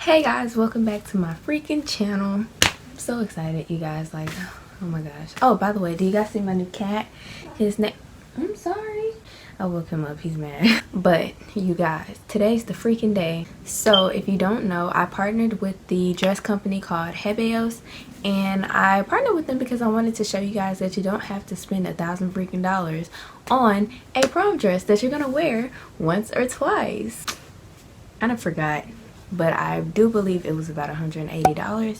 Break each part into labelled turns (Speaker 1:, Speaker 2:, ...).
Speaker 1: Hey guys, welcome back to my freaking channel. I'm so excited, you guys. Like, oh my gosh. Oh, by the way, do you guys see my new cat? His name, I'm sorry, I woke him up, he's mad. But you guys, today's the freaking day. So if you don't know, I partnered with the dress company called HEBEOS, and I partnered with them because I wanted to show you guys that you don't have to spend $1,000 freaking dollars on a prom dress that you're gonna wear once or twice. I forgot, but I do believe it was about $180,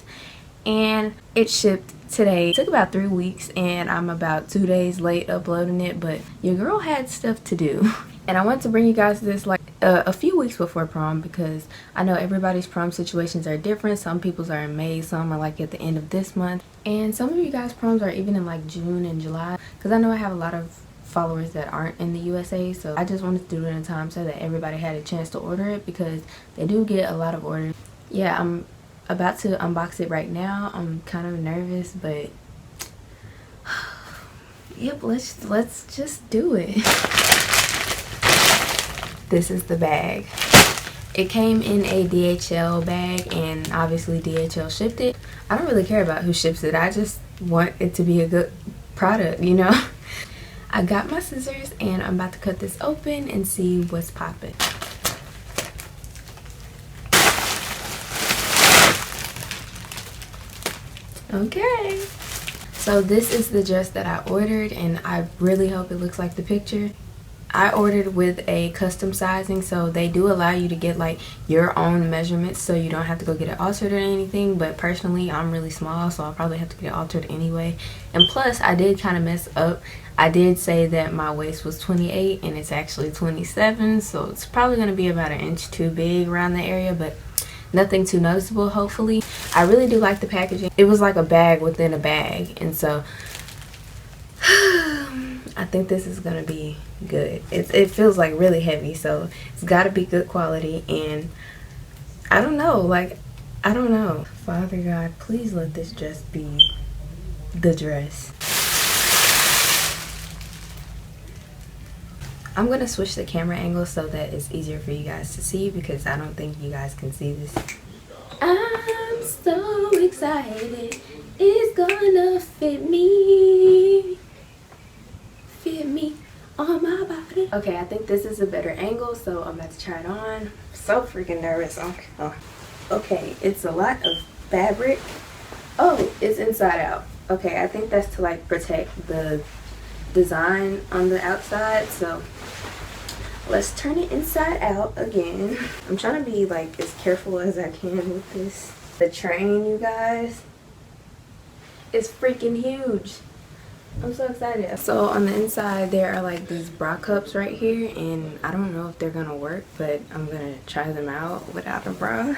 Speaker 1: and it shipped today. It took about 3 weeks, and I'm about 2 days late uploading it, but your girl had stuff to do. And I want to bring you guys this like a few weeks before prom, because I know everybody's prom situations are different. Some people's are in May, some are like at the end of this month, and some of you guys proms are even in like June and July, because I know I have a lot of followers that aren't in the USA, so I just wanted to do it in time so that everybody had a chance to order it, because they do get a lot of orders. Yeah, I'm about to unbox it right now. I'm kind of nervous, but yep, let's just do it. This is the bag. It came in a DHL bag, and obviously DHL shipped it. I don't really care about who ships it. I just want it to be a good product, you know. I got my scissors, and I'm about to cut this open and see what's popping. Okay, so this is the dress that I ordered, and I really hope it looks like the picture. I ordered with a custom sizing, so they do allow you to get like your own measurements, so you don't have to go get it altered or anything. But personally, I'm really small, so I'll probably have to get it altered anyway. And plus, I did kind of mess up. I did say that my waist was 28 and it's actually 27, so it's probably going to be about 1 inch too big around the area, but nothing too noticeable, hopefully. I really do like the packaging. It was like a bag within a bag, and so I think this is gonna be good. It feels like really heavy, so it's got to be good quality. And I don't know, like, I don't know. Father God, please let this dress be the dress. I'm gonna switch the camera angle so that it's easier for you guys to see, because I don't think you guys can see this. I'm so excited. It's gonna fit me on my body. Okay, I think this is a better angle, so I'm about to try it on. I'm so freaking nervous. Okay, it's a lot of fabric. Oh, it's inside out. Okay, I think that's to like protect the design on the outside, so let's turn it inside out again. I'm trying to be like as careful as I can with this. The train, you guys, is freaking huge. I'm so excited. So on the inside there are like these bra cups right here, and I don't know if they're gonna work, but I'm gonna try them out without a bra.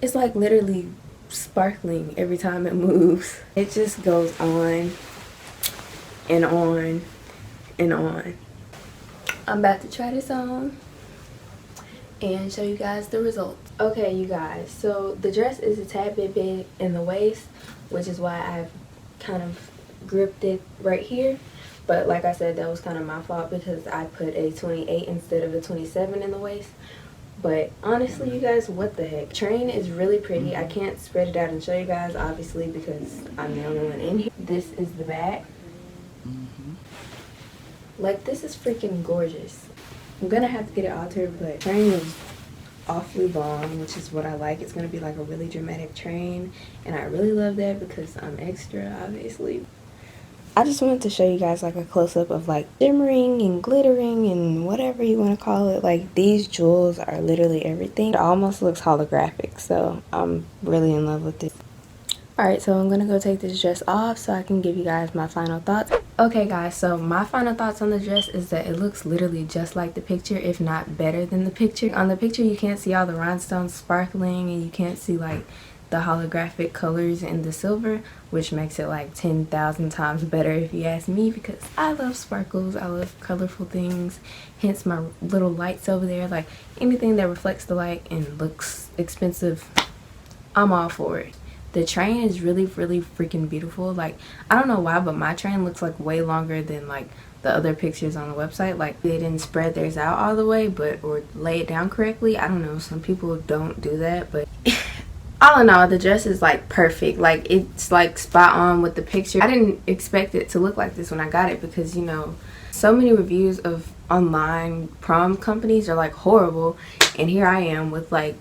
Speaker 1: It's like literally sparkling every time it moves. It just goes on and on and on. I'm about to try this on and show you guys the results. Okay, you guys, so the dress is a tad bit big in the waist, which is why I've kind of gripped it right here. But like I said, that was kind of my fault, because I put a 28 instead of a 27 in the waist. But honestly, you guys, what the heck? Train is really pretty. I can't spread it out and show you guys, obviously, because I'm the only one in here. This is the back. Like, this is freaking gorgeous. I'm gonna have to get it altered, but train is awfully long, which is what I like. It's gonna be like a really dramatic train, and I really love that because I'm extra, obviously. I just wanted to show you guys like a close-up of like shimmering and glittering and whatever you want to call it. Like, these jewels are literally everything. It almost looks holographic, so I'm really in love with this. Alright, so I'm gonna go take this dress off so I can give you guys my final thoughts. Okay guys, so my final thoughts on the dress is that it looks literally just like the picture, if not better than the picture. On the picture you can't see all the rhinestones sparkling, and you can't see like the holographic colors in the silver, which makes it like 10,000 times better if you ask me, because I love sparkles, I love colorful things, hence my little lights over there. Like, anything that reflects the light and looks expensive, I'm all for it. The train is really freaking beautiful. Like, I don't know why, but my train looks like way longer than like the other pictures on the website. Like, they didn't spread theirs out all the way, but or lay it down correctly. I don't know, some people don't do that, but all in all, the dress is like perfect. Like, it's like spot on with the picture. I didn't expect it to look like this when I got it, because you know, so many reviews of online prom companies are like horrible, and here I am with like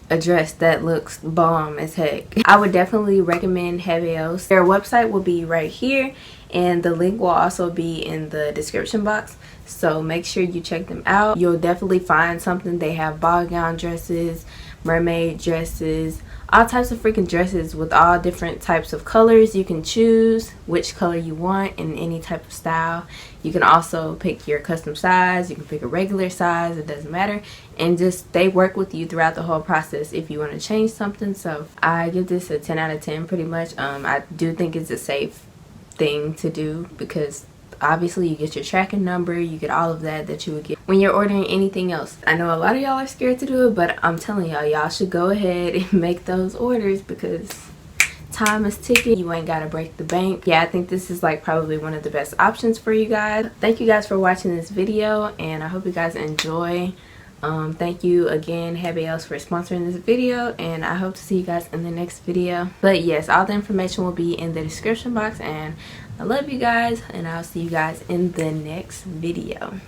Speaker 1: a dress that looks bomb as heck. I would definitely recommend HEBEOS. Their website will be right here, and the link will also be in the description box, so make sure you check them out. You'll definitely find something. They have ball gown dresses, mermaid dresses, all types of freaking dresses with all different types of colors. You can choose which color you want in any type of style. You can also pick your custom size. You can pick a regular size, it doesn't matter, and just they work with you throughout the whole process if you want to change something. So I give this a 10 out of 10 pretty much. I do think it's a safe thing to do, because obviously you get your tracking number, you get all of that you would get when you're ordering anything else. I know a lot of y'all are scared to do it, but I'm telling y'all should go ahead and make those orders, because time is ticking. You ain't gotta break the bank. Yeah, I think this is like probably one of the best options for you guys. Thank you guys for watching this video, and I hope you guys enjoy. Thank you again, HEBEOS, for sponsoring this video, and I hope to see you guys in the next video. But yes, all the information will be in the description box, and I love you guys, and I'll see you guys in the next video.